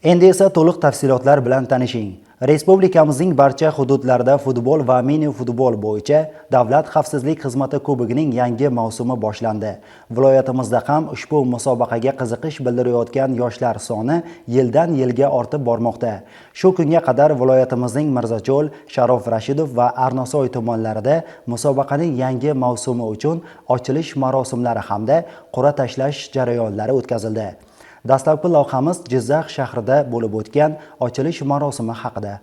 Endi esa to'liq tafsilotlar bilan tanishing. Respublikamizning barcha hududlarida futbol va mini futbol bo'yicha Davlat xavfsizlik xizmati kubogining yangi mavsumi boshlandi. Viloyatimizda ham ushbu musobaqaga qiziqish bildirayotgan yoshlar soni yildan yilga ortib bormoqda. Shu kunga qadar viloyatimizning Mirzacho'l, Sharof Rashidov va Arnasoy tumanlarida musobaqaning yangi mavsumi uchun ochilish marosimlari hamda qur'a tashlash jarayonlari o'tkazildi. Dastlabki lavhamiz Jizzax shahrida bo'lib o'tgan ochilish marosimi haqida.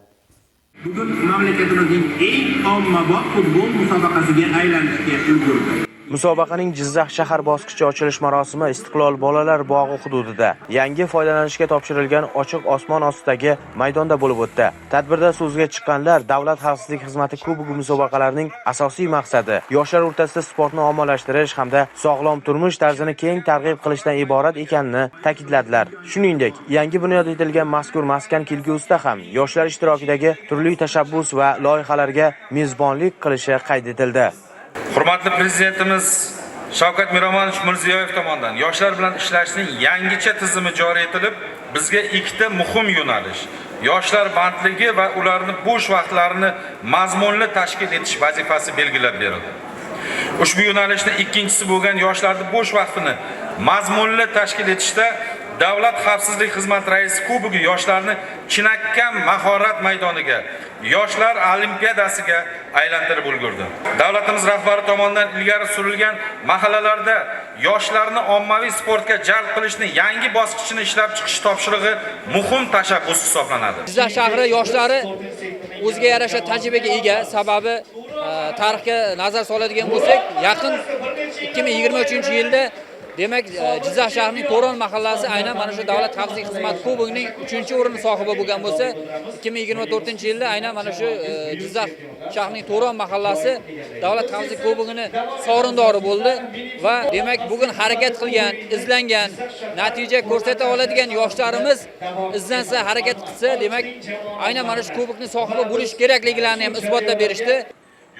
Bugun mamlakatimizning eng ommabop futbol musobaqasiga aylanishga ulgurdi. Musobaqaning Jizzax shahar bosqichi ochilish marosimi Istiqlol bolalar bog'i hududida yangi foydalanishga topshirilgan ochiq osmon ostidagi maydonda bo'lib o'tdi. Tadbirda so'zga chiqqanlar Davlat xavfsizlik xizmati kubogi musobaqalarining asosiy maqsadi yoshlar o'rtasida sportni ommalashtirish hamda sog'lom turmush tarzini keng targ'ib qilishdan iborat ekanini ta'kidladilar. Shuningdek, yangi bunyod etilgan mazkur maskan kelgusida ham yoshlar ishtirokidagi turli tashabbus va loyihalarga mezbonlik qilishi qayd etildi. Hurmatli Prezidentimiz Shavkat Miromonovich Mirziyoyev tomonidan yoshlar bilan ishlashning yangicha tizimi joriy etilib, bizga ikkita muhim yo'nalish, yoshlar bandligi va ularning bo'sh vaqtlarini mazmunli tashkil etish vazifasi belgilab berildi. Ushbu yo'nalishning ikkinchisi bo'lgan yoshlarning bo'sh vaqtini mazmunli tashkil etishda Davlat xavfsizlik xizmati raisi kubogi yoshlarni chinakam mahorat maydoniga, yoshlar olimpiadasiga aylantirib ulgurdi. Davlatimiz rahbari tomonidan ilgari surilgan mahallalarda yoshlarni ommaviy sportga jalb qilishni yangi bosqichini ishlab chiqish topshirig'i muhim tashabbus hisoblanadi. Jizzax shahri yoshlari o'ziga yarasha tajribaga ega, sababi tarixga nazar soladigan bo'lsak, yaqin 2023-yilda demak, Jizzax shahrining To'ron mahallasi aynan mana shu Davlat xavfsizlik xizmati kubogining 3-o'rin sohibi bo'lgan bo'lsa, 2024-yilda aynan mana shu Jizzax shahrining To'ron mahallasi Davlat xavfsizlik kubogini sovrindori bo'ldi va demak, bugun harakat qilgan, izlangan, natija ko'rsata oladigan yoshlarimiz izlansa, harakat qilsa, demak, aynan mana shu kubokning sohibi bo'lish kerakliklarini ham isbotlab berishdi.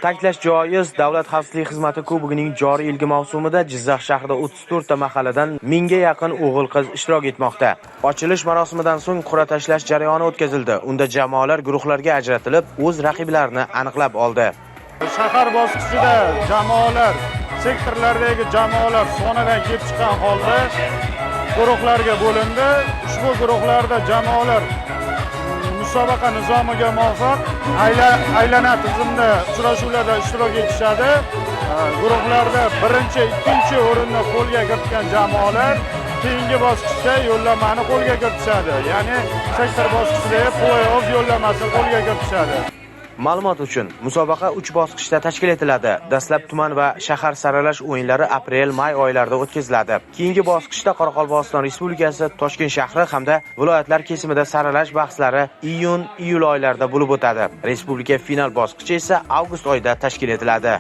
Ta'kidlash joiz, Davlat xavfsizlik xizmati kubogining joriy yilgi mavsumida Jizzax shahrida 34 ta mahalladan 1000 ga yaqin o'g'il-qiz ishtirok etmoqda. Ochilish marosimidan so'ng qur'a tashlash jarayoni o'tkazildi. Unda jamoalar guruhlarga ajratilib, o'z raqiblarini aniqlab oldi. Shahar bosqichida jamoalar, sektorlardagi jamoalar sonidan kelib chiqqan holda guruhlarga bo'lindi. Ushbu guruhlarda jamoalar musobaqa nizomiga muvofiq aylana tizimda uchrashuvlarda ishtirok etishadi. Guruhlarda birinchi, ikkinchi o'rinni qo'lga kiritgan jamoalar keyingi bosqichga yo'llanmani qo'lga kiritishadi. Ya'ni sektor bosqichida play-off yo'llanmasini qo'lga kiritishadi. Ma'lumot uchun, musobaqa 3 bosqichda tashkil etiladi. Dastlab tuman va shahar saralash o'yinlari aprel-may oylarida o'tkaziladi. Keyingi bosqichda Qoraqalpog'iston Respublikasi, Toshkent shahri hamda viloyatlar kesimida saralash bahslari iyun-iyul oylarida bo'lib o'tadi. Respublika final bosqichi esa avgust oyida tashkil etiladi.